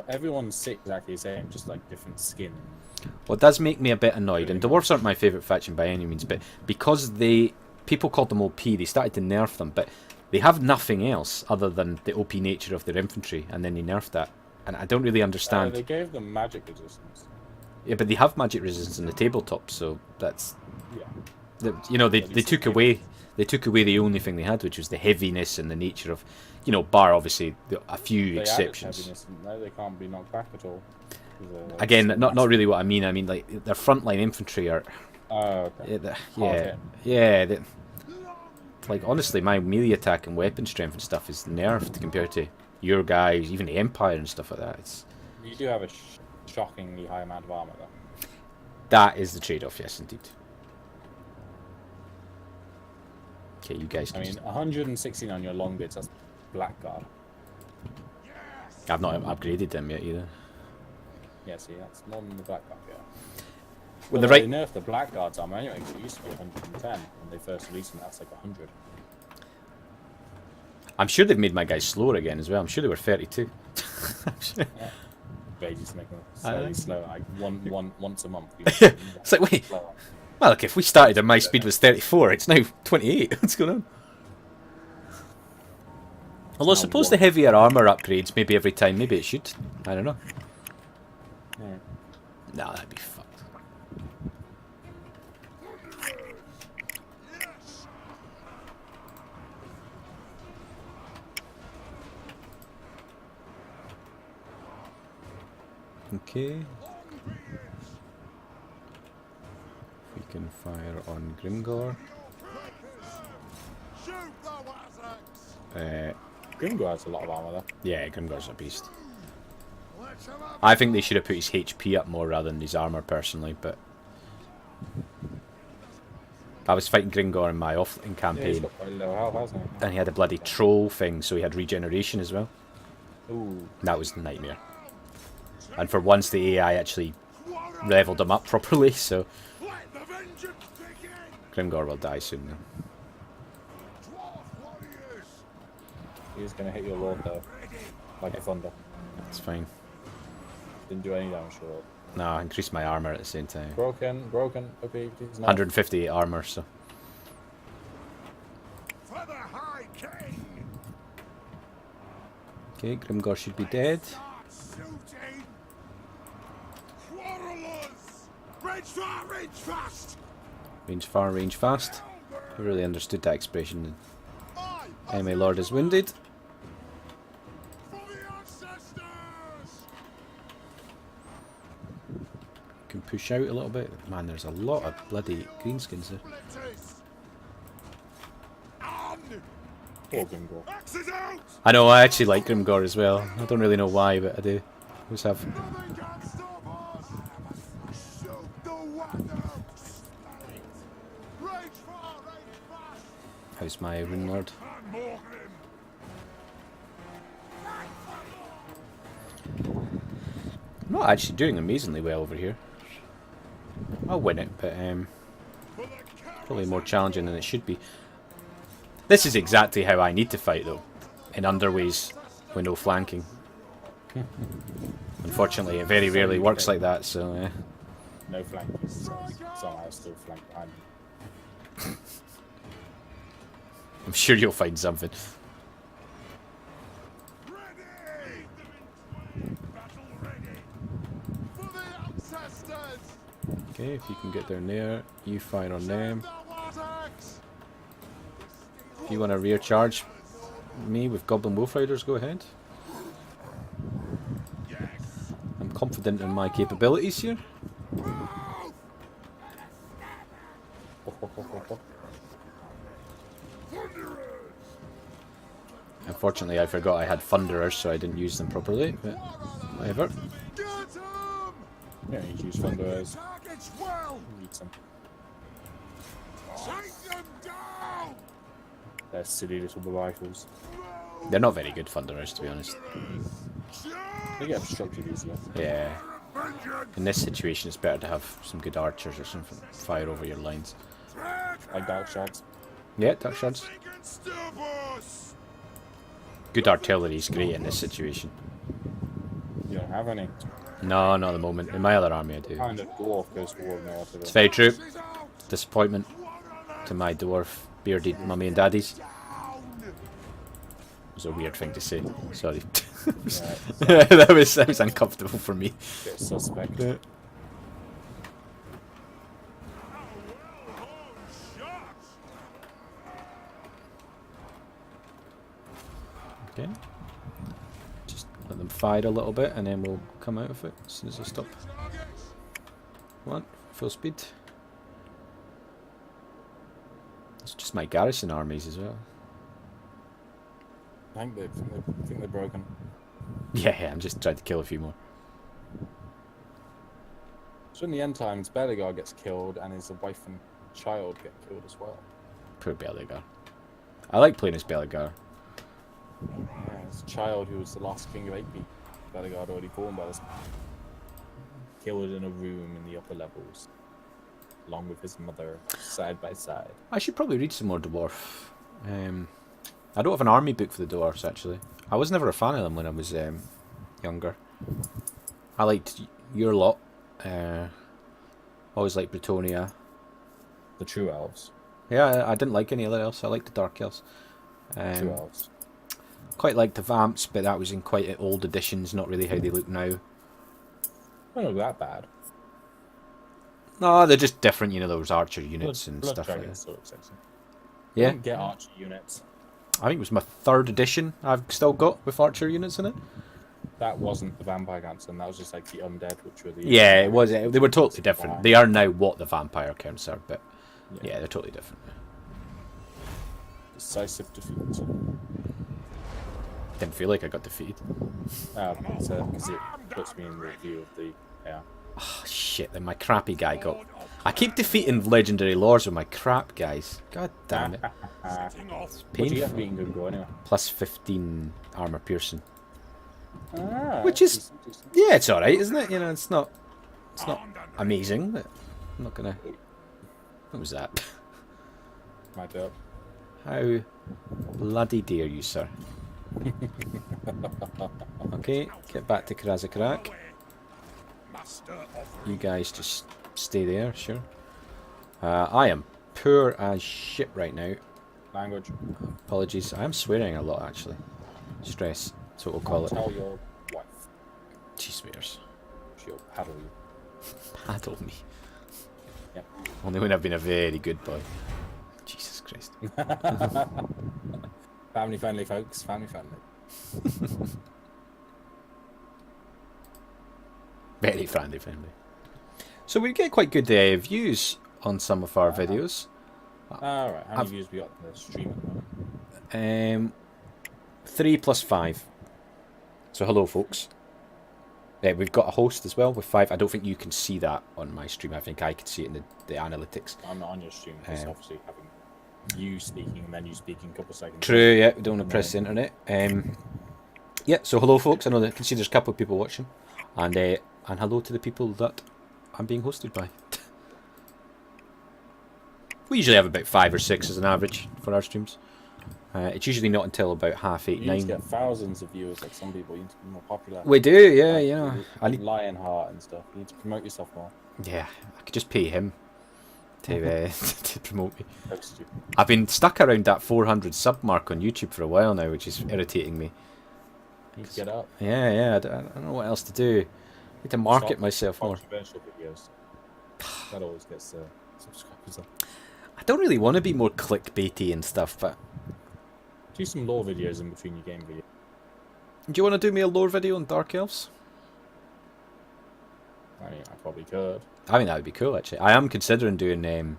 Everyone's sick exactly the same, just like different skin. Well, it does make me a bit annoyed, and dwarves aren't my favourite faction by any means, but because people called them OP, they started to nerf them, but They have nothing else other than the OP nature of their infantry, and then they nerfed that. And I don't really understand. They gave them magic resistance. Yeah, but they have magic resistance in the tabletop, so that's... Yeah. You know, they took away the only thing they had, which was the heaviness and the nature of, you know, bar obviously a few They exceptions. added heaviness, and now they can't be knocked back at all. Again, not really what I mean. I mean, like, their frontline infantry are... Oh, okay. Yeah. Like, honestly, my melee attack and weapon strength and stuff is nerfed compared to your guys, even the Empire and stuff like that. You do have a shockingly high amount of armor, though. That is the trade-off, yes, indeed. Okay, you guys can... I mean, 116 on your long bits, that's Blackguard. I've not upgraded them yet, either. Yeah, see, that's more than the Blackguard, yeah. With Well, the right... They nerfed the Blackguard's armor anyway, because it used to be 110 when they first released them. That's like 100. I'm sure they've made my guys slower again as well. I'm sure they were 32. I'm sure. Yeah. They just make them slowly slower, like once a month. It's like, wait. Slower. Well, look, if we started and my speed was 34, it's now 28. What's going on? Although I suppose the heavier armour upgrades maybe every time. Maybe it should. I don't know. Yeah. Nah, that'd be fucked. Okay. We can fire on Grimgor. Shoot the Wazzocks! Grimgar has a lot of armor, though. Yeah, Grimgor's a beast. Let's have a I think they should have put his HP up more rather than his armour, personally, but... I was fighting Grimgor in my offline Yeah, he's campaign, got quite low health, hasn't he? and he had a bloody troll thing, so he had regeneration as well. Ooh. That was a nightmare. And for once, the AI actually leveled him up properly, so... let the vengeance begin! Grimgor will die soon, though. Dwarf warriors! He's gonna hit your lord, though. Like a thunder. It's fine. Didn't do any damage to it. No, I increased my armour at the same time. Broken, okay, he's not. 158 armour, so... For the High King! Okay, Grimgor should be dead. Shooting! Quarrelers! Range far, range fast! Range far, range fast. I really understood that expression. I Enemy Lord is wounded. for the ancestors! Can push out a little bit. Man, there's a lot of bloody greenskins there. Splinters! On! Poor Grimgar. Axes out! I know, I actually like Grimgor as well. I don't really know why, but I do. Always have. Nothing can stop us! Shoot the Wazzocks! Range far, range fast! How's my Rune Lord? And more grim! I'm not actually doing amazingly well over here. I'll win it, but For the probably more challenging than it should be. This is exactly how I need to fight, though. In underways, with no flanking. Unfortunately, it very rarely works like that, so... No flanking, so somehow still flank behind me. I'm sure you'll find something. ready! Battle ready! For the ancestors! Okay, if you can get down there, you fire on them. The Wazzocks! If you want to rear charge me with Goblin Wolf Riders, go ahead. Yes! I'm confident in my capabilities here. Unfortunately, I forgot I had Thunderers, so I didn't use them properly, but whatever. Get 'em! Yeah, you use Thunderers. Targets well! Need some. Take them down! They're silly little rifles. They're not very good Thunderers, to be honest. They get obstructed easier. Yeah. Vengeance! In this situation, it's better to have some good archers or something. Fire over your lines. Like dark shards. Yeah, Dark Shards. They can stop us! Good artillery is great in this situation. You don't have any. No, not at the moment. In my other army, I do. Kind of dwarf goes forward now after It's the very true. She's out! Disappointment to my dwarf bearded mummy and daddies. Down! was a weird thing to say. Sorry. Right. that was uncomfortable for me. Bit suspect. Yeah. Okay. Just let them fire a little bit and then we'll come out of it as soon as I stop. Come on, full speed. It's just my garrison armies as well. I think they're broken. Yeah, I'm just trying to kill a few more. So in the end times, Belegar gets killed and his wife and child get killed as well. Poor Belegar. I like playing as Belegar. Yeah, his child, who was the last king of Ape, Belegar had already fallen by this time. Killed in a room in the upper levels, along with his mother, side by side. I should probably read some more Dwarf. I don't have an army book for the Dwarfs, actually. I was never a fan of them when I was younger. I liked your lot. Always liked Bretonia. The True Elves. Yeah, I didn't like any other else. I liked the Dark Elves. True Elves. Quite liked the Vamps, but that was in quite old editions, not really how they look now. They're not that bad. No, they're just different, you know, those archer units and Blood stuff like Dragons that. still look sexy. Yeah, Didn't get archer units. I think it was my 3rd edition I've still got with archer units in it. That wasn't the Vampire Ganson, that was just like the Undead, which were the... Yeah, it was. They were totally different. They are now what the Vampire counts are, but yeah, they're totally different. Decisive defeat. Didn't feel like I got defeated. Because it puts me in the view of the... Yeah. Oh, shit, then my crappy guy got... I keep defeating legendary lords with my crap guys. God damn it. Setting off. What do you get Painful. for being good go anyway? Plus 15 armor piercing. Which is- Yeah, it's alright, isn't it? You know, it's not Armed and amazing, but I'm not gonna... What was that? My build. How bloody dare you, sir? Okay, get back to Karazakarak. master of You guys just stay there, sure. I am poor as shit right now. Language. Apologies. I am swearing a lot, actually. Stress, that's what we'll call it. Tell your wife. She swears. She'll paddle you. Paddle me. Yep. Only when I've been a very good boy. Jesus Christ. Family friendly, folks. Family friendly. Very friendly. So we get quite good views on some of our videos. Alright, how many views we got in the stream at the moment? 3 plus 5. So hello, folks. We've got a host as well with 5. I don't think you can see that on my stream. I think I can see it in the analytics. I'm not on your stream, because obviously having you speaking and then you speaking a couple of seconds. True, yeah, we don't want to press the internet. Yeah, so hello, folks. I know that I can see there's a couple of people watching. And hello to the people that I'm being hosted by. We usually have about 5 or 6 as an average for our streams. It's usually not until about 8:30, You need to 9. get thousands of viewers like some people. You need to be more popular. We do, yeah, you know. I need, Lionheart and stuff. You need to promote yourself more. yeah, I could just pay him to to promote me. That's stupid. I've been stuck around that 400 sub mark on YouTube for a while now, which is irritating me. You need to get up. Yeah, I don't know what else to do. I need to market Stop myself more. Controversial videos. That always gets subscribers up. I don't really want to be more clickbaity and stuff, but Do some lore videos in between your game videos. do you want to do me a lore video on Dark Elves? I mean, I probably could. I think that would be cool, actually. I am considering doing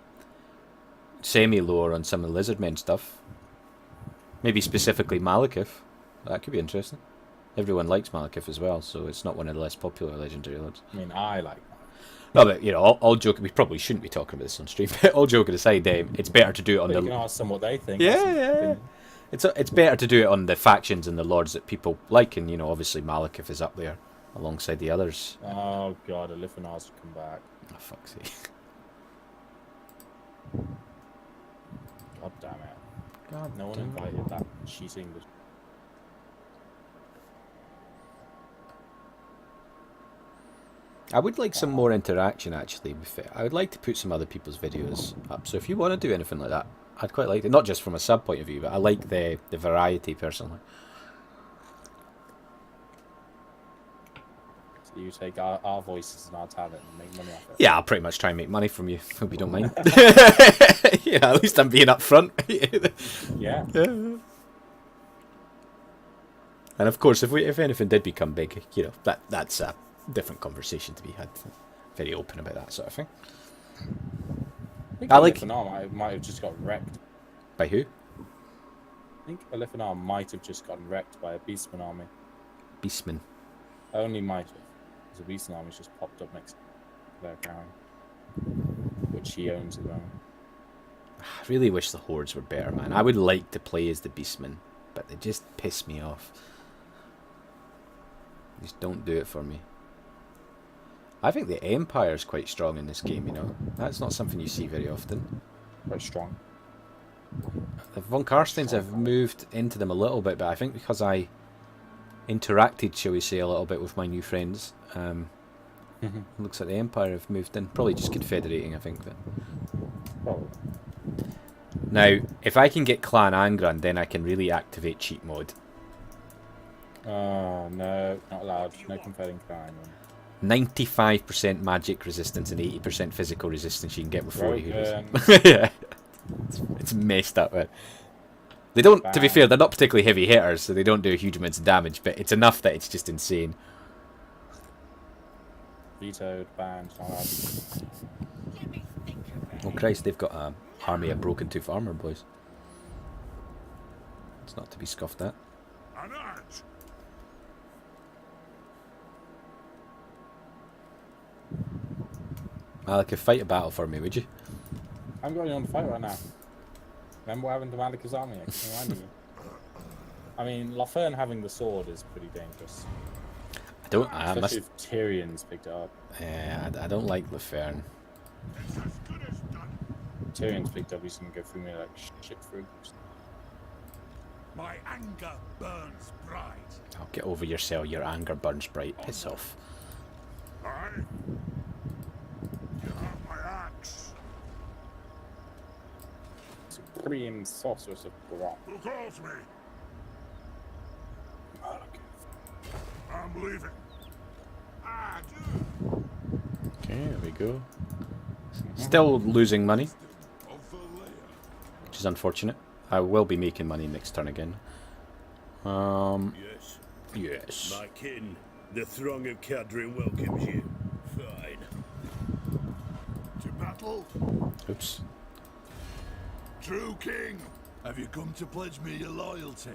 semi-lore on some of the Lizardmen stuff. Maybe specifically Malekith. That could be interesting. Everyone likes Malekith as well, so it's not one of the less popular legendary lords. I mean, I like that. No, but, you know, all joking, we probably shouldn't be talking about this on stream, but all joking aside, it's better to do it on But the... you can ask them what they think. Yeah, That's the yeah. opinion. It's better to do it on the factions and the lords that people like, and, you know, obviously Malekith is up there alongside the others. Oh god, Alifanars would come back. Oh, fuck's sake. God damn it. God No one damn it. invited that cheating. I would like some more interaction, actually, with it. I would like to put some other people's videos up, so if you want to do anything like that, I'd quite like it. Not just from a sub point of view, but I like the variety, personally. You take our voices and our talent and make money off it. Yeah, I'll pretty much try and make money from you. Hope you don't mind. Yeah, at least I'm being upfront. Yeah. And of course, if anything did become big, you know, that's a different conversation to be had. Very open about that sort of thing. I like- think Alifanar might have just got wrecked. By who? I think Alifanar might have just gotten wrecked by a Beastman army. Beastman. Only might have. Because the Beastman army's just popped up next to their crown. Which he owns as well. I really wish the Hordes were better, man. I would like to play as the Beastmen, but they just piss me off. Just don't do it for me. I think the Empire's quite strong in this game, you know. That's not something you see very often. Quite strong. The Von Karsteins have moved into them a little bit, but I think because I interacted, shall we say, a little bit with my new friends, it looks like the Empire have moved in. Probably just confederating, I think. But Probably. now, if I can get Clan Angron, then I can really activate cheat mode. Oh, no. Not allowed. No confetting crime. 95% magic resistance and 80% physical resistance you can get with 40 heroes. Broken. Yeah. It's messed up, man. They don't, to be fair, they're not particularly heavy hitters, so they don't do huge amounts of damage, but it's enough that it's just insane. Vetoed, banned, not allowed. Oh Christ, they've got an army of broken tooth armor, boys. It's not to be scoffed at. An edge. Malika, fight a battle for me, would you? I'm going on to fight right now. Remember what happened to Malika's army? I can remind you. I mean, Laferne having the sword is pretty dangerous. I don't. I must. Especially if Tyrion's picked it up. Yeah, I don't like Laferne. It's as good as done. Tyrion's picked up, he's gonna go through me like shit through. My anger burns bright. Oh, get over yourself. Your anger burns bright. Piss off. Aye. You have my axe. Supreme sorceress of Grot. Who calls me? Malika. I'm leaving. I do. Okay, there we go. Still losing money, Of the layer. which is unfortunate. I will be making money next turn again. Yes, Yes. my kin, the throng of Cadrin welcomes you. Fine. To battle. Oops. True king. Have you come to pledge me your loyalty?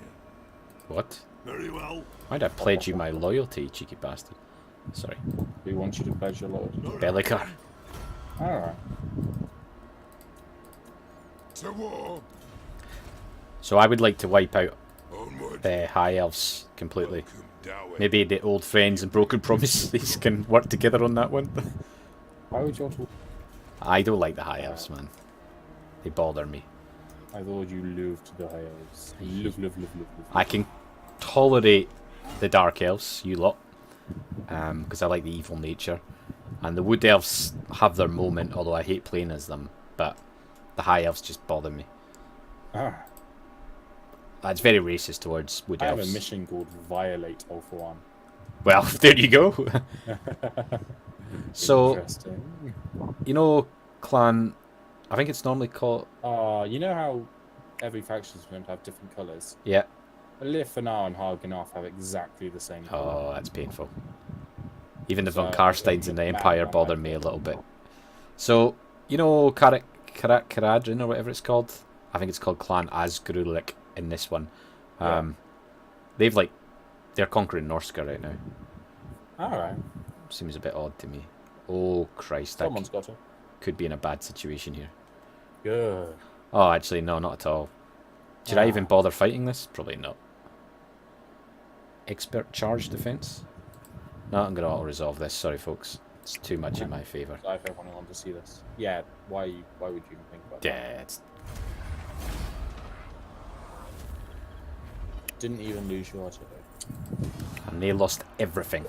What? Very well. Why'd I pledge you my loyalty, you cheeky bastard? Sorry. We want you to pledge your loyalty. Bellicar. Alright. To war. So I would like to wipe out Onward. the High Elves completely. Welcome, Dowie. Maybe the old friends and broken promises can work together on that one. Why would you want to... I don't like the High Elves, man. They bother me. I thought you loved the high elves. Love. I can tolerate the Dark Elves, you lot, because I like the evil nature. And the Wood Elves have their moment, although I hate playing as them. But the High Elves just bother me. Ah. That's very racist towards Wood I have Elves. a mission called Violate All for One. Well, there you go. So, Interesting. you know, Clan... I think it's normally called... You know how every faction is meant to have different colours? Yeah. Alifanar and Harganoth have exactly the same colour. Oh, that's painful. Even the So, Von Karsteins in the mad Empire on bother that. me a little bit. So, you know Karadrin or whatever it's called? I think it's called Clan Asgrulik in this one. Yeah. They're conquering Norska right now. Alright. Seems a bit odd to me. Oh, Christ. I Someone's got to. could be in a bad situation here. Good. Oh, actually, no, not at all. Should I Ah. even bother fighting this? Probably not. Expert charge defense? No, I'm going to auto-resolve this. Sorry, folks. It's too much in my favour. I hope anyone wanted to see this. Yeah, why would you even think about Yeah, it's... that? Didn't even lose your artillery. And they lost everything.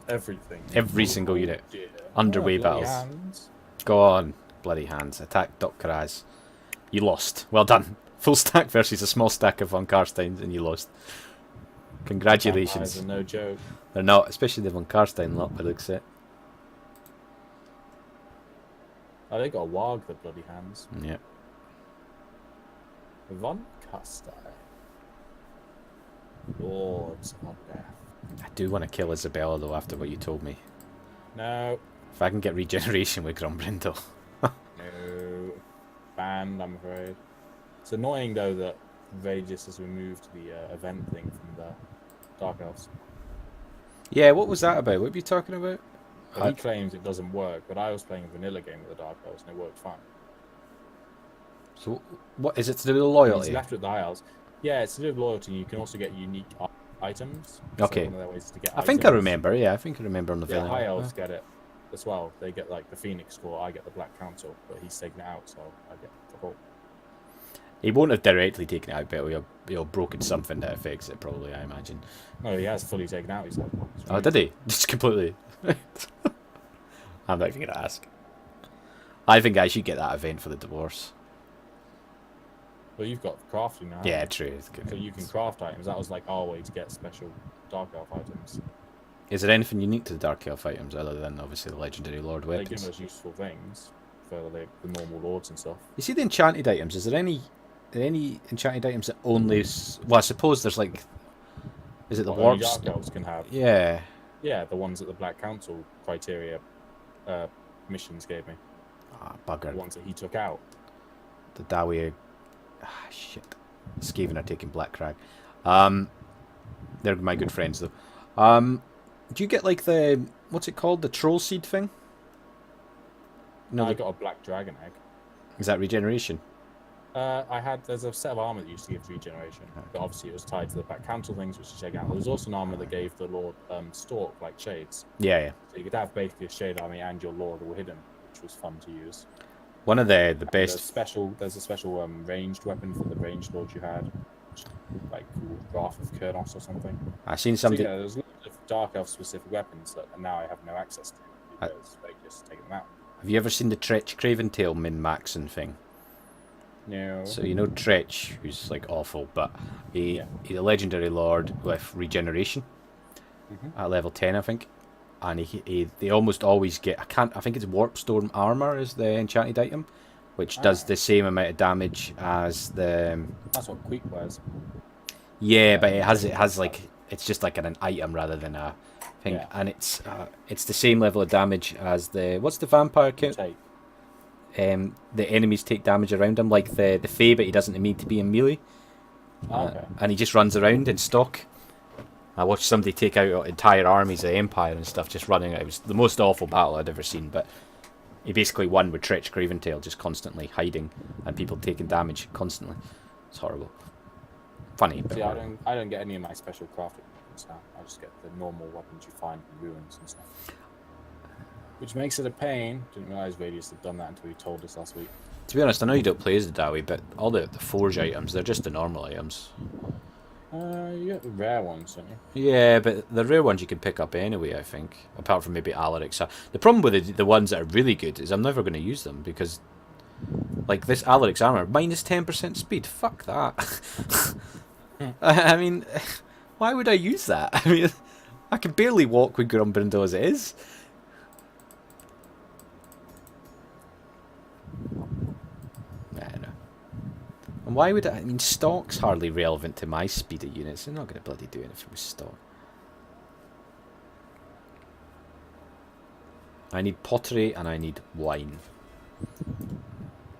Everything. Every single unit. Dear. Underway bloody battles. hands. Go on, bloody hands. Attack Doc Karaz. You lost. Well done. Full stack versus a small stack of Von Karsteins, and you lost. Congratulations. Vampires are no joke. They're not, especially the Von Karstein lot, by the looks of it. Oh, they got a warg, the bloody hands. Yeah. Von Karstein. Lords of Death. I do want to kill Isabella, though, after what you told me. No. If I can get regeneration with Grombrindle. No. Banned, I'm afraid. It's annoying, though, that Vegas has removed the event thing from the Dark Elves. Yeah, what was that about? What were you talking about? But he claims it doesn't work, but I was playing a vanilla game with the Dark Elves and it worked fine. So, what is it to do with He's loyalty? left with the High Elves. Yeah, it's to do with loyalty. You can also get unique items. Okay. So one of their ways to get I think I items. remember, yeah, I think I remember on the Yeah, vanilla. High Elves get it as well. They get like the Phoenix score. I get the Black Council, but he's taken it out, so I get the whole. He won't have directly taken it out, but he'll have broken something that affects it, probably, I imagine. No, he has fully taken out. He said. Oh, did he? Just completely. I'm not even going to ask. I think I should get that event for the divorce. Well, you've got crafting now. Yeah, true. It's good. So you can craft items. That was like our way to get special Dark Elf items. Is there anything unique to the Dark Elf items other than obviously the Legendary Lord They give weapons? us useful things for the normal lords and stuff. You see the enchanted items? Is there any enchanted items that only? Well, I suppose there's like. Is it the What only warps? Dark Elves can have. Yeah. Yeah, the ones that the Black Council criteria missions gave me. Ah, The bugger. ones that he took out. The Dawi. Ah, shit. Skaven are taking Black Crag. They're my good friends though. Do you get like the what's it called? The troll seed thing? No, I got a Black Dragon egg. is that regeneration? There's a set of armor that used to give regeneration, but obviously it was tied to the Black Council things, which you check out. There was also an armor that gave the Lord Stork like shades, Yeah, yeah. so you could have basically a shade army and your Lord all hidden, which was fun to use. One of the And best. There's a special ranged weapon for the ranged Lord you had, which, like called Wrath of Kurnos or something. I seen So something. yeah, there's lots of Dark Elf specific weapons that now I have no access to because they just take them out. Have you ever seen the Tretch Craventail min maxing thing? No. So you know Tretch, who's like awful, but he's a legendary lord with regeneration at level 10, I think. And they almost always get I think it's Warpstorm armor is the enchanted item, which does the same amount of damage as the. That's what Queek wears. Yeah, but it has like it's just like an item rather than a thing, Yeah. and it's the same level of damage as the what's the vampire count? Take. The enemies take damage around him, like the Fae, but he doesn't need to be in melee. Okay. And he just runs around in stock. I watched somebody take out entire armies of Empire and stuff just running. It was the most awful battle I'd ever seen, but he basically won with Tretch Craventail just constantly hiding and people taking damage constantly. It's horrible. Funny, but See, horrible. I don't get any of my special crafted weapons now. I just get the normal weapons you find in ruins and stuff. Which makes it a pain. Didn't realise Radius had done that until he told us last week. To be honest, I know you don't play as the Dawi, but all the Forge items, they're just the normal items. You get the rare ones, don't you? Yeah, but the rare ones you can pick up anyway, I think. Apart from maybe Alaric's. The problem with the ones that are really good is I'm never going to use them because, like this Alaric's armor, minus 10% speed. Fuck that. I mean, why would I use that? I mean, I can barely walk with Grombrindle as it is. I know. And why would I mean, stock's hardly relevant to my speed of units. They're not going to bloody do anything with stock. I need pottery and I need wine.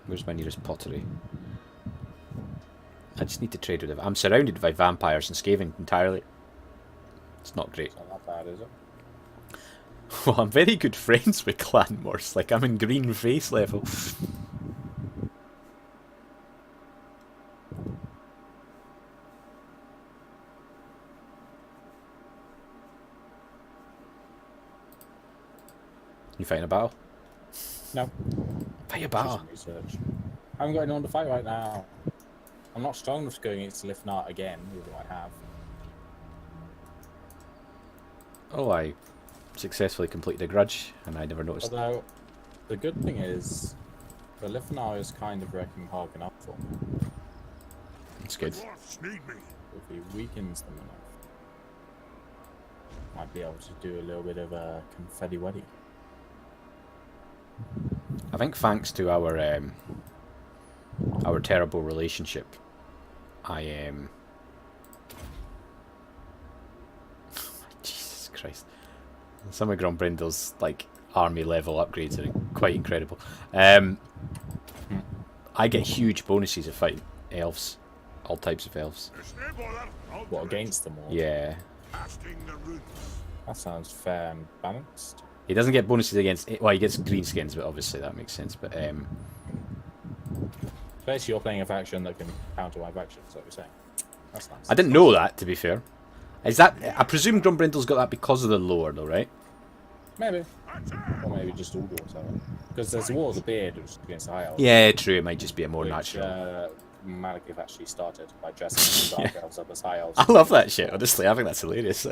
Where's my nearest pottery? I just need to trade with them. I'm surrounded by vampires and Skaven entirely. It's not great. It's not that bad, is it? Well, I'm very good friends with Clan Morse. Like, I'm in green face level. You fighting a battle? No. Fight a battle. Just research. I haven't got anyone to fight right now. I'm not strong enough to go against Lifnart again, even though I have. Oh, I successfully completed a grudge, and I never noticed. Although, the good thing is, the Lifnar is kind of wrecking Hagen up for me. It's good. Dwarfs need me. If he weakens them enough. Might be able to do a little bit of a confetti weddy. I think thanks to our terrible relationship, I Jesus Christ. Some of Grombrindal's like army level upgrades are quite incredible. I get huge bonuses of fighting elves, all types of elves. What, against them all? Yeah. That sounds fair and balanced. He doesn't get bonuses against. Well, he gets greenskins, but obviously that makes sense. But Basically, you're playing a faction that can counter my faction. Is what you're saying? That's nice. I didn't know that, to be fair. Is that? I presume Grombrindal's got that because of the lore, though, right? Maybe. Or maybe just all dwarves have it. Because there's War of the Beard, which is against the High Elves. Yeah, true. It might just be a more which, natural. Malekith actually started by dressing the Dark Elves up as High Elves. I love that shit. Honestly, I think that's hilarious.